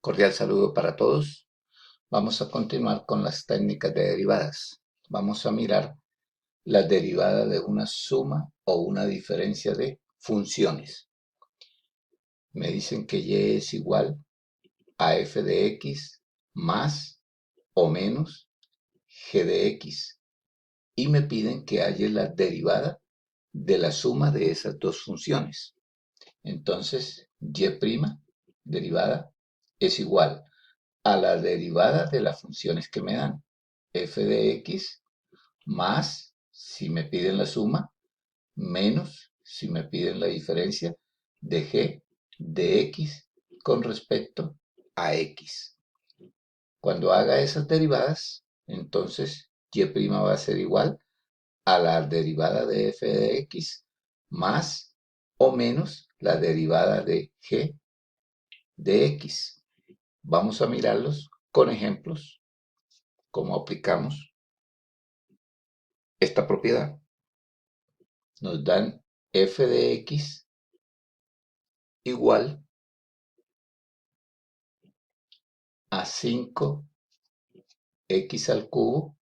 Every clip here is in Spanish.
Cordial saludo para todos. Vamos a continuar con las técnicas de derivadas. Vamos a mirar la derivada de una suma o una diferencia de funciones. Me dicen que y es igual a f de x más o menos g de x y me piden que haya la derivada de la suma de esas dos funciones. Entonces, y' derivada es igual a la derivada de las funciones que me dan, f de x más, si me piden la suma, menos, si me piden la diferencia, de g de x con respecto a x. Cuando haga esas derivadas, entonces y' va a ser igual a la derivada de f de x más o menos la derivada de g de x. Vamos a mirarlos con ejemplos, cómo aplicamos esta propiedad. Nos dan f de x igual a 5x al cubo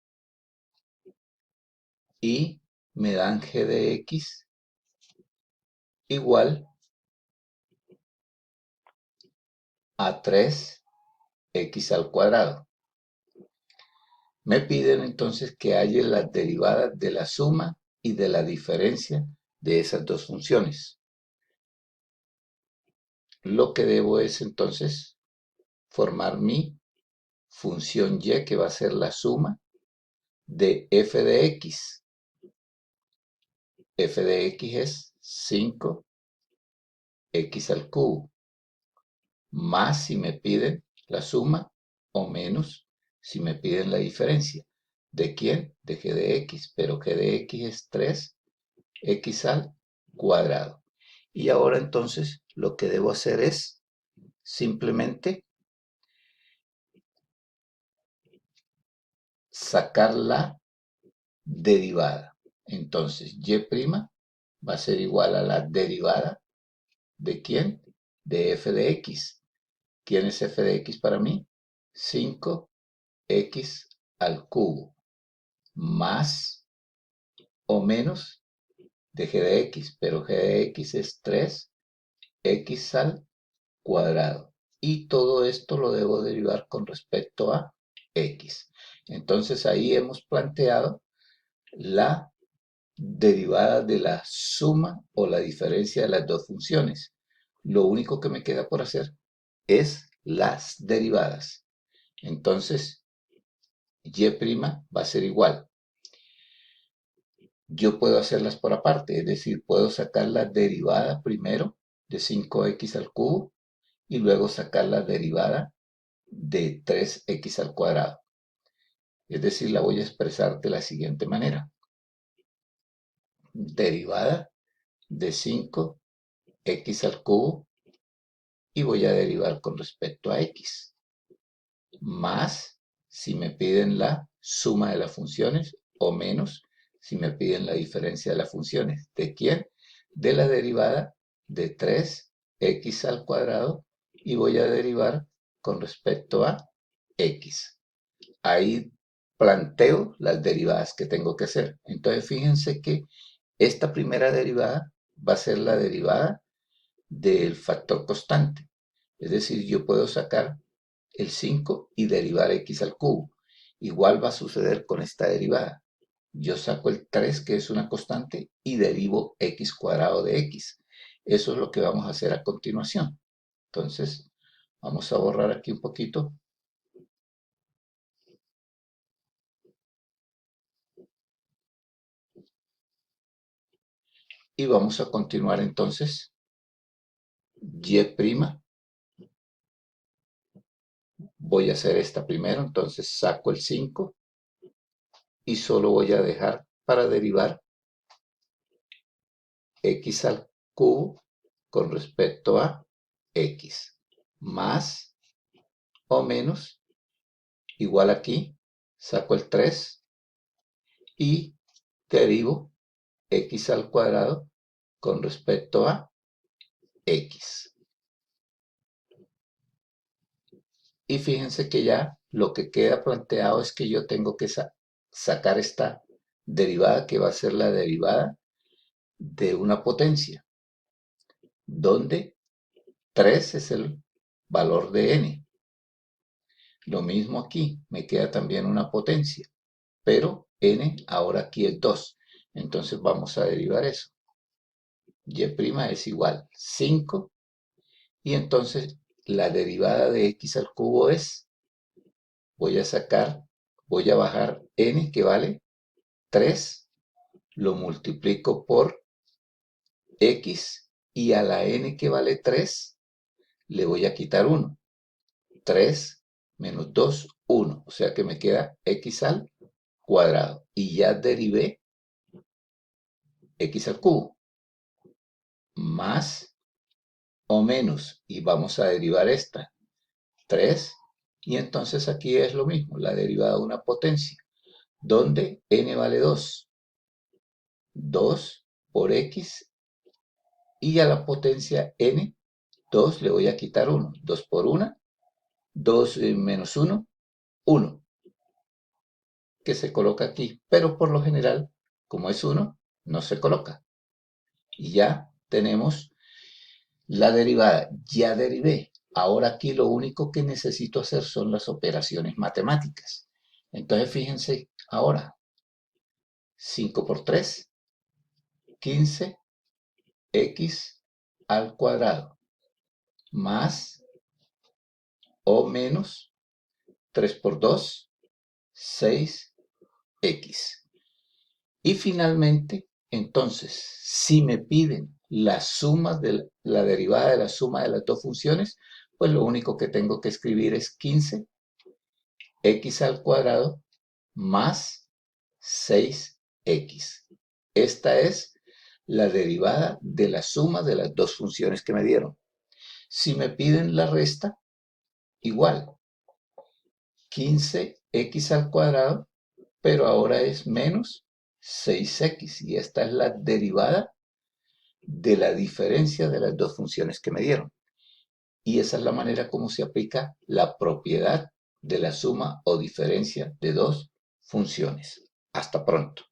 y me dan g de x igual a 3x al cuadrado. Me piden entonces que haya las derivadas de la suma y de la diferencia de esas dos funciones. Lo que debo es entonces formar mi función y, que va a ser la suma de f de x. F de x es 5x al cubo, más si me piden la suma o menos si me piden la diferencia. ¿De quién? De g de x, pero g de x es 3x al cuadrado. Y ahora entonces lo que debo hacer es simplemente sacar la derivada. Entonces y' va a ser igual a la derivada ¿de quién? De f de x. ¿Quién es f de x para mí? 5x al cubo más o menos de g de x, pero g de x es 3x al cuadrado. Y todo esto lo debo derivar con respecto a x. Entonces ahí hemos planteado la derivada de la suma o la diferencia de las dos funciones. Lo único que me queda por hacer es las derivadas. Entonces, y' va a ser igual. Yo puedo hacerlas por aparte, es decir, puedo sacar la derivada primero de 5x al cubo y luego sacar la derivada de 3x al cuadrado. Es decir, la voy a expresar de la siguiente manera. Derivada de 5x al cubo y voy a derivar con respecto a x. Más si me piden la suma de las funciones o menos si me piden la diferencia de las funciones. ¿De quién? De la derivada de 3x al cuadrado y voy a derivar con respecto a x. Ahí planteo las derivadas que tengo que hacer. Entonces fíjense que esta primera derivada va a ser la derivada del factor constante. Es decir, yo puedo sacar el 5 y derivar x al cubo. Igual va a suceder con esta derivada. Yo saco el 3, que es una constante, y derivo x cuadrado de x. Eso es lo que vamos a hacer a continuación. Entonces, vamos a borrar aquí un poquito. Y vamos a continuar entonces. Y'. Voy a hacer esta primero, entonces saco el 5 y solo voy a dejar para derivar x al cubo con respecto a x, más o menos, igual aquí, saco el 3 y derivo x al cuadrado con respecto a x. Y fíjense que ya lo que queda planteado es que yo tengo que sacar esta derivada, que va a ser la derivada de una potencia, donde 3 es el valor de n. Lo mismo aquí, me queda también una potencia, pero n ahora aquí es 2. Entonces vamos a derivar eso. Y' es igual 5, y entonces la derivada de x al cubo es, voy a bajar n, que vale 3, lo multiplico por x, y a la n que vale 3 le voy a quitar 1. 3 menos 2, 1. O sea que me queda x al cuadrado. Y ya derivé x al cubo. Más o menos. Y vamos a derivar esta. 3. Y entonces aquí es lo mismo. La derivada de una potencia. Donde n vale 2. 2 por x. Y a la potencia n, 2 le voy a quitar 1. 2 por 1. 2 menos 1. 1. Que se coloca aquí, pero por lo general, como es 1, no se coloca. Y ya tenemos la derivada, ya derivé. Ahora aquí lo único que necesito hacer son las operaciones matemáticas. Entonces fíjense ahora, 5 por 3, 15, x al cuadrado, más o menos 3 por 2, 6x. Y finalmente, entonces, si me piden la suma de la derivada de la suma de las dos funciones, pues lo único que tengo que escribir es 15x al cuadrado más 6x. Esta es la derivada de la suma de las dos funciones que me dieron. Si me piden la resta, igual, 15x al cuadrado, pero ahora es menos 6x, y esta es la derivada de la diferencia de las dos funciones que me dieron. Y esa es la manera como se aplica la propiedad de la suma o diferencia de dos funciones. Hasta pronto.